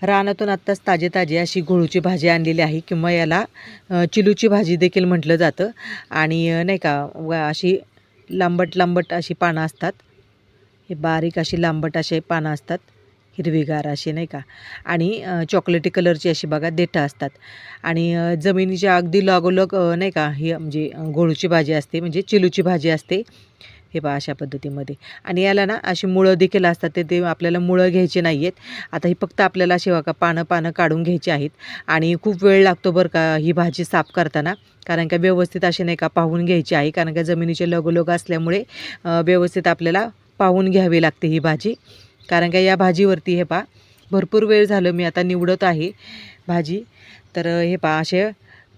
रानातून आत्ताच ताजी अशी गोळूची भाजी आणलेली आहे किंवा याला चिलूची भाजी देखील म्हटलं जातं. आणि नाही का अशी लांबट अशी पानं असतात. हे बारीक अशी लांबट असे पानं असतात, हिरवीगार अशी नाही का. आणि चॉकलेटी कलरची अशी बघा देठं असतात. आणि जमिनीच्या अगदी लागोलग नाही का ही म्हणजे गोळूची भाजी असते, म्हणजे चिलूची भाजी असते. हे पहा अशा पद्धतीमध्ये. आणि याला ना अशी मुळं देखील असतात, ते आपल्याला मुळं घ्यायचे नाही आहेत. आता ही फक्त आपल्याला अशी बघा पानं काढून घ्यायची आहेत. आणि खूप वेळ लागतो बरं का ही भाजी साफ करताना, कारण का व्यवस्थित अशी नाही का पाहून घ्यायची आहे, कारण का जमिनीचे लगोलग असल्यामुळे व्यवस्थित आपल्याला पाहून घ्यावी लागते ही भाजी. कारण का या भाजीवरती हे पहा भरपूर वेळ झालं मी आता निवडत आहे भाजी. तर हे पहा असे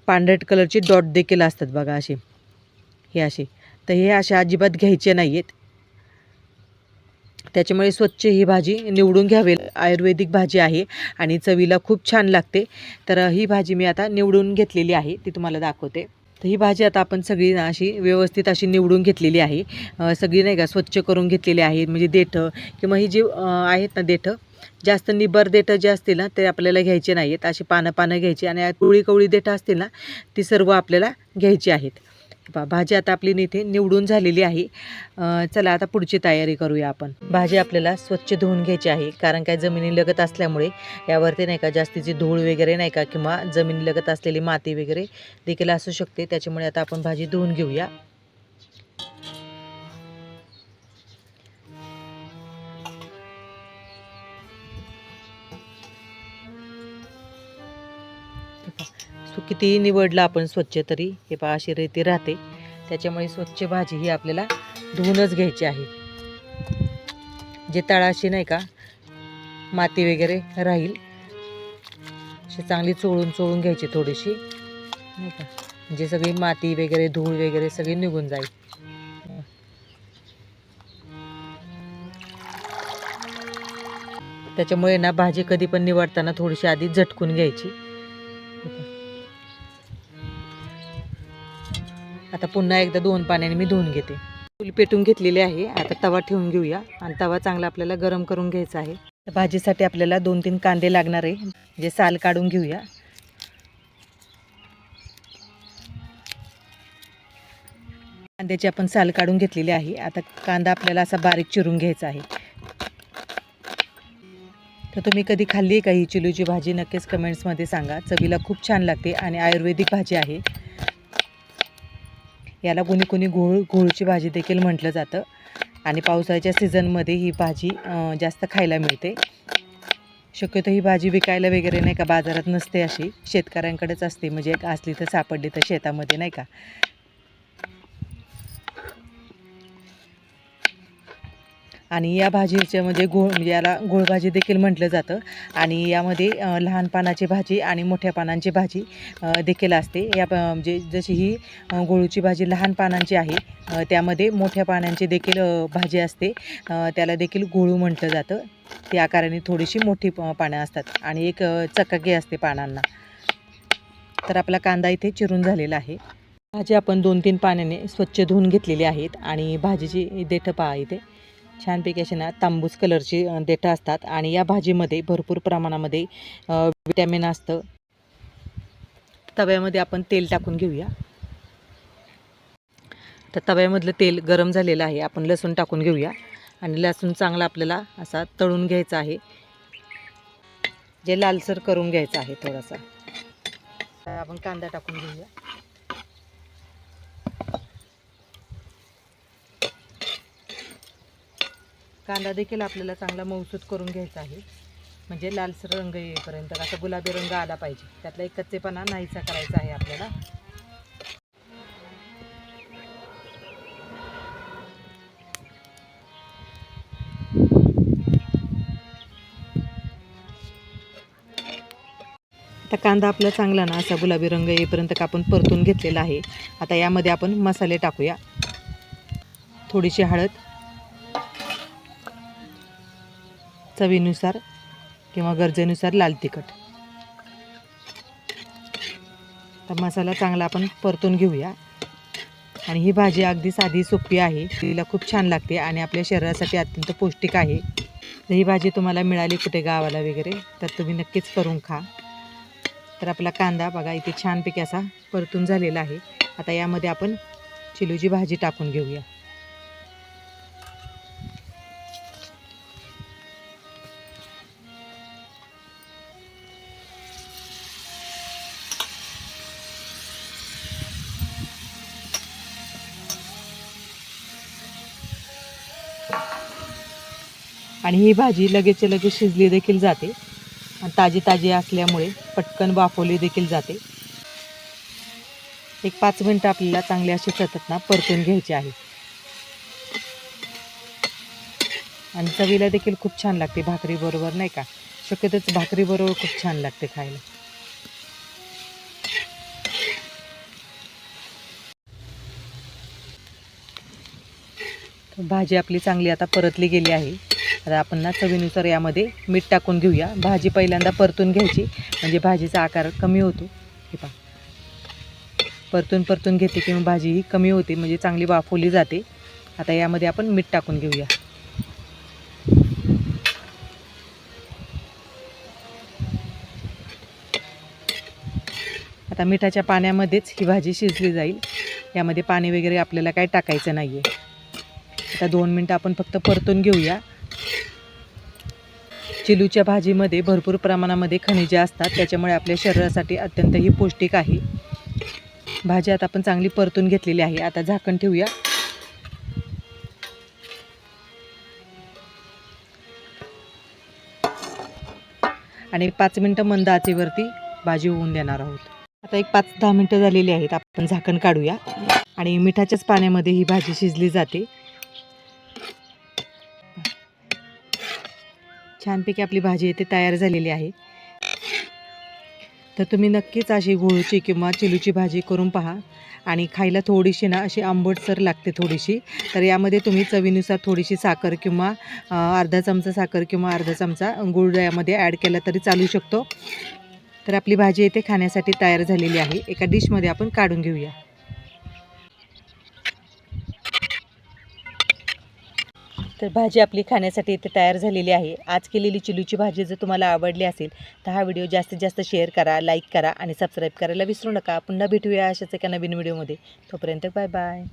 पांढरट कलरचे डॉट देखील असतात बघा असे, हे असे. तर हे अशा अजिबात घ्यायचे नाही आहेत. त्याच्यामुळे स्वच्छ ही भाजी निवडून घ्यावी. आयुर्वेदिक भाजी आहे आणि चवीला खूप छान लागते. तर ही भाजी मी आता निवडून घेतलेली आहे, ती तुम्हाला दाखवते. तर ही भाजी आता आपण सगळी ना अशी व्यवस्थित अशी निवडून घेतलेली आहे. सगळी नाही का स्वच्छ करून घेतलेली आहे. म्हणजे देठं किंवा ही जी आहेत ना देठं, जास्त निबर देठं जे असतील ना ते आपल्याला घ्यायचे नाही आहेत. अशी पानं घ्यायची आणि कवळी देठं असतील ना ती सर्व आपल्याला घ्यायची आहेत. भाजी आता आपली इथे निवडून झालेली आहे. चला आता पुढची तयारी करूया आपण. भाजी आपल्याला स्वच्छ धुवून घ्यायची आहे, कारण काय जमिनीलगत असल्यामुळे यावरती नाही का जास्तीची धूळ वगैरे नाही का किंवा जमिनीलगत असलेली माती वगैरे देखील असू शकते. त्याच्यामुळे आता आपण भाजी धुवून घेऊया. कितीही निवडलं आपण स्वच्छ तरी हे पहा अशी रेती राहते. त्याच्यामुळे स्वच्छ भाजी ही आपल्याला धुवूनच घ्यायची आहे. जे तळाशी नाही का माती वगैरे राहील अशी चांगली चोळून घ्यायची थोडीशी नाही का, म्हणजे सगळी माती वगैरे धूळ वगैरे सगळी निघून जाईल. त्याच्यामुळे ना भाजी कधी पण निवडताना थोडीशी आधी झटकून घ्यायची. आता पुन्हा एकदा 2 पाण्याने मी धुवून घेते. चूल पेटून घेतलेली आहे. आता तवा ठेवून घेऊया आणि तवा चांगला आपल्याला गरम करून घ्यायचा आहे. भाजीसाठी आपल्याला 2-3 कांदे लागणार आहे, जे साल काढून घेऊया. कांद्याची आपण साल काढून घेतलेली आहे. आता कांदा आपल्याला असा बारीक चिरून घ्यायचा आहे. तर तुम्ही कधी खाल्ली आहे का ही चिलूची भाजी? नक्कीच कमेंट्समध्ये सांगा. चवीला खूप छान लागते आणि आयुर्वेदिक भाजी आहे. याला कोणी घोळची भाजी देखील म्हटलं जातं. आणि पावसाळ्याच्या सीझनमध्ये ही भाजी जास्त खायला मिळते. शक्यतो ही भाजी विकायला वगैरे नाही का बाजारात नसते, अशी शेतकऱ्यांकडेच असते. म्हणजे एक असली तर सापडली तर शेतामध्ये नाही का. आणि या भाजीचं म्हणजे म्हणजे याला घोळभाजी देखील म्हटलं जातं. आणि यामध्ये लहान पानाची भाजी आणि मोठ्या पानांची भाजी देखील असते. म्हणजे जशी ही गोळूची भाजी लहान पानांची आहे, त्यामध्ये मोठ्या पानांची देखील भाजी असते. त्याला देखील गोळू म्हटलं जातं. त्या आकाराने थोडीशी मोठी पानं असतात आणि एक चकाकी असते पानांना. तर आपला कांदा इथे चिरून झालेला आहे. भाजी आपण 2-3 पाण्याने स्वच्छ धुवून घेतलेली आहेत. आणि भाजीची देठं पहा इथे छानपैकी अशी ना तांबूस कलरची देठं असतात. आणि या भाजीमध्ये भरपूर प्रमाणामध्ये विटॅमिन असतं. तव्यामध्ये आपण तेल टाकून घेऊया. तर तव्यामधलं तेल गरम झालेलं आहे. आपण लसूण टाकून घेऊया आणि लसूण चांगला आपल्याला असा तळून घ्यायचा आहे, जे लालसर करून घ्यायचं आहे थोडासा. आपण कांदा टाकून घेऊया. कांदा देखील आपल्याला चांगला मऊसूत करून घ्यायचा आहे, म्हणजे लालसर रंग येईपर्यंत, असा गुलाबी रंग आला पाहिजे. त्यातला एक कच्चेपणा नाहीसा करायचा आहे आपल्याला. आता कांदा आपला चांगला ना असा गुलाबी रंग येईपर्यंत आपण परतून घेतलेला आहे. आता यामध्ये आपण मसाले टाकूया. थोडीशी हळद, चवीनुसार किंवा गरजेनुसार लाल तिखट. तर मसाला चांगला आपण परतून घेऊया. आणि ही भाजी अगदी साधी सोपी आहे, तिला खूप छान लागते आणि आपल्या शरीरासाठी अत्यंत पौष्टिक आहे. तर ही भाजी तुम्हाला मिळाली कुठे गावाला वगैरे तर तुम्ही नक्कीच करून खा. तर आपला कांदा बघा इथे छानपैकी असा परतून झालेला आहे. आता यामध्ये आपण चिलूची भाजी टाकून घेऊया. आणि ही भाजी लगेच शिजली देखील जाते आणि ताजी ताजी असल्यामुळे पटकन वाफवली देखील जाते. एक 5 मिनटं आपल्याला चांगले असे सतत ना परतून घ्यायचे आहे. आणि चवीला देखील खूप छान लागते भाकरीबरोबर नाही का. शक्यतोच भाकरीबरोबर खूप छान लागते खायला. भाजी आपली चांगली आता परतली गेली आहे. आता आपण ना चवीनुसार यामध्ये मीठ टाकून घेऊया. भाजी पहिल्यांदा परतून घ्यायची म्हणजे भाजीचा आकार कमी होतो. हे पहा परतून घेते किंवा भाजी ही कमी होते म्हणजे चांगली वाफवली जाते. आता यामध्ये आपण मीठ टाकून घेऊया. आता मिठाच्या पाण्यामध्येच ही भाजी शिजली जाईल. यामध्ये पाणी वगैरे आपल्याला काय टाकायचं नाही आहे. आता 2 मिनटं आपण फक्त परतून घेऊया. चिलूच्या भाजीमध्ये भरपूर प्रमाणामध्ये खनिजे असतात त्याच्यामुळे आपल्या शरीरासाठी अत्यंत ही पौष्टिक आहे. भाजी आता आपण चांगली परतून घेतलेली आहे. आता झाकण ठेवूया. आणि 5 मिनटं मंद आचेवरती भाजी होऊन देणार आहोत. आता एक 5-10 मिनटं झालेली आहेत. आपण झाकण काढूया. आणि मिठाच्याच पाण्यामध्ये ही भाजी शिजली जाते. छानपैकी आपली भाजी इथे तयार झालेली आहे. तर तुम्ही नक्कीच अशी गुळूची किंवा चिलूची भाजी करून पहा. आणि खायला थोडीशी ना अशी आंबटसर लागते थोडीशी. तर यामध्ये तुम्ही चवीनुसार थोडीशी साखर किंवा अर्धा चमचा साखर किंवा अर्धा चमचा गूळ यामध्ये ॲड केला तरी चालू शकतो. तर आपली भाजी इथे खाण्यासाठी तयार झालेली आहे. एका डिशमध्ये आपण काढून घेऊया. तर भाजी आपली खाण्यासाठी इथे तयार झालेली आहे. आज केलेली चिलूची भाजी जर तुम्हाला आवडली असेल तर हा व्हिडिओ जास्तीत जास्त शेअर करा, लाईक करा आणि सबस्क्राईब करायला विसरू नका. पुन्हा भेटूया अशाच एका नवीन व्हिडिओमध्ये. तोपर्यंत बाय बाय.